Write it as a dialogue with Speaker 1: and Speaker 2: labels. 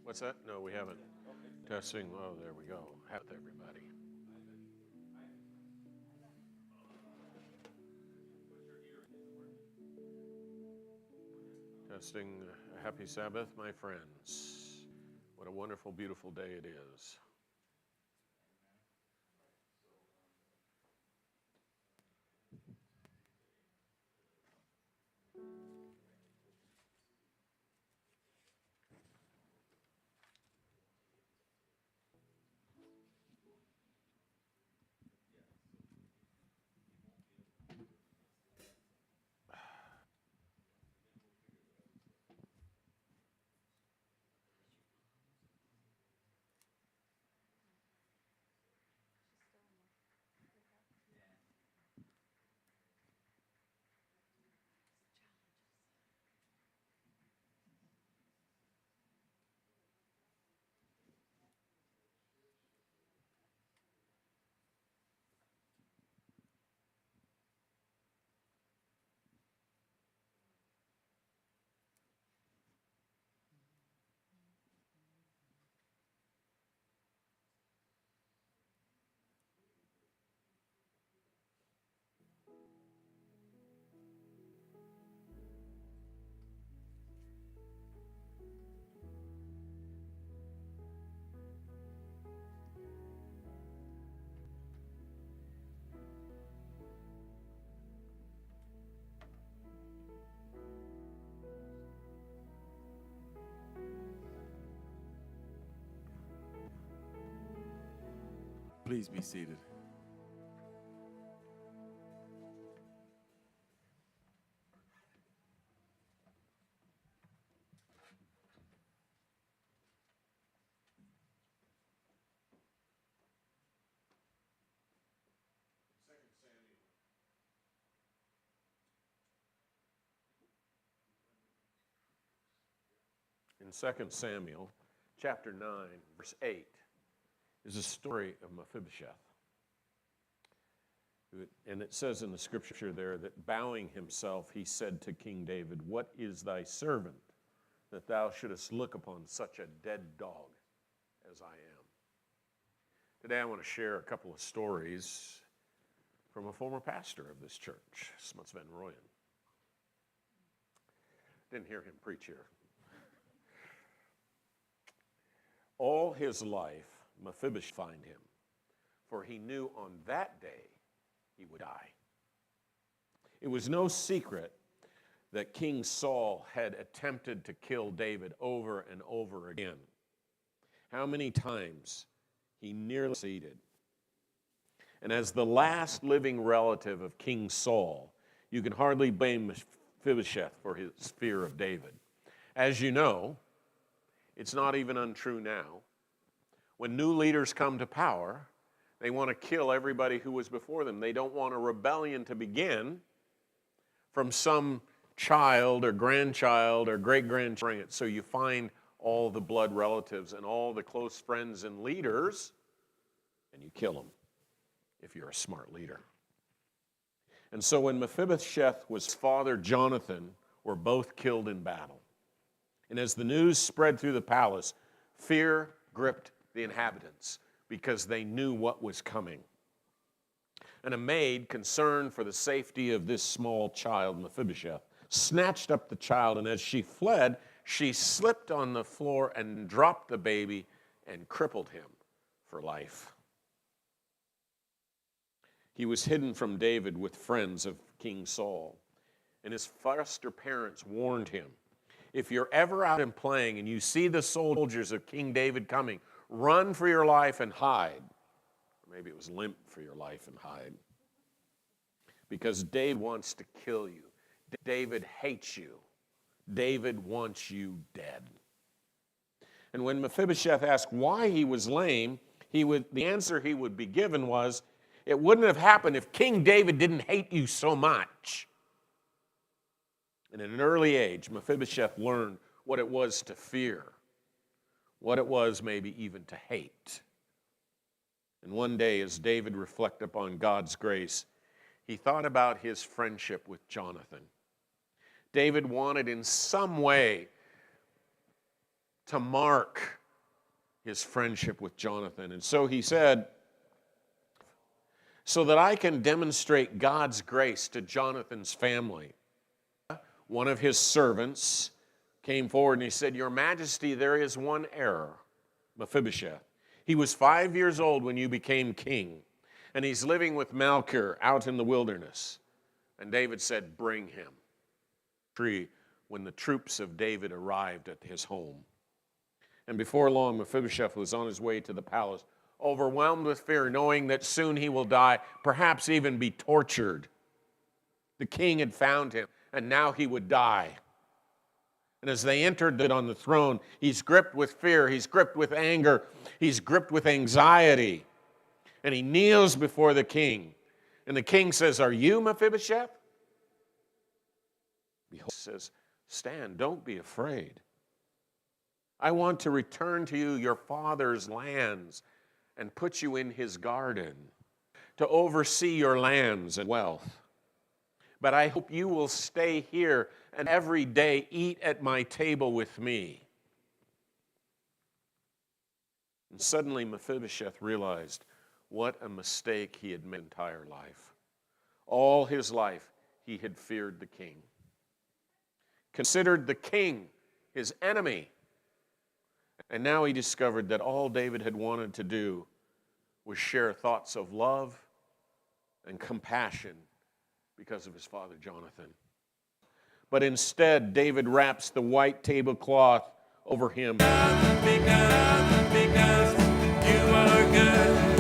Speaker 1: What's that? No, we haven't. Testing. Oh, there we go. Have everybody. Testing. Happy Sabbath, my friends. What a wonderful, beautiful day it is.
Speaker 2: Please be seated.
Speaker 1: In 2 Samuel, chapter 9, verse 8, is a story of Mephibosheth. And it says in the scripture there that bowing himself, he said to King David, "What is thy servant, that thou shouldest look upon such a dead dog as I am?" Today I want to share a couple of stories from a former pastor of this church, Sven Royen. Didn't hear him preach here. All his life, Mephibosheth find him, for he knew on that day he would die. It was no secret that King Saul had attempted to kill David over and over again. How many times he nearly succeeded. And as the last living relative of King Saul, you can hardly blame Mephibosheth for his fear of David. As you know, it's not even untrue now. When new leaders come to power, they want to kill everybody who was before them. They don't want a rebellion to begin from some child or grandchild or great-grandchild. So you find all the blood relatives and all the close friends and leaders, and you kill them if you're a smart leader. And so when Mephibosheth was father Jonathan were both killed in battle. And as the news spread through the palace, fear gripped the inhabitants because they knew what was coming. And a maid, concerned for the safety of this small child, Mephibosheth, snatched up the child, and as she fled, she slipped on the floor and dropped the baby and crippled him for life. He was hidden from David with friends of King Saul, and his foster parents warned him, "If you're ever out and playing and you see the soldiers of King David coming, run for your life and hide." Or maybe it was limp for your life and hide. Because David wants to kill you. David hates you. David wants you dead. And when Mephibosheth asked why he was lame, the answer he would be given was, "It wouldn't have happened if King David didn't hate you so much." And at an early age, Mephibosheth learned what it was to fear, what it was maybe even to hate. And one day, as David reflected upon God's grace, he thought about his friendship with Jonathan. David wanted in some way to mark his friendship with Jonathan. And so he said, so that I can demonstrate God's grace to Jonathan's family. One of his servants came forward and he said, Your Majesty, there is one error, Mephibosheth. He was 5 years old when you became king, and he's living with Malchir out in the wilderness. And David said, Bring him. When the troops of David arrived at his home. And before long, Mephibosheth was on his way to the palace, overwhelmed with fear, knowing that soon he will die, perhaps even be tortured. The king had found him, and now he would die. And as they entered on the throne, he's gripped with fear, he's gripped with anger, he's gripped with anxiety. And he kneels before the king. And the king says, Are you Mephibosheth? Behold, he says, Stand, don't be afraid. I want to return to you your father's lands and put you in his garden to oversee your lands and wealth. But I hope you will stay here and every day eat at my table with me. And suddenly Mephibosheth realized what a mistake he had made his entire life. All his life he had feared the king, considered the king his enemy. And now he discovered that all David had wanted to do was share thoughts of love and compassion because of his father Jonathan. But instead, David wraps the white tablecloth over him. Because you are good.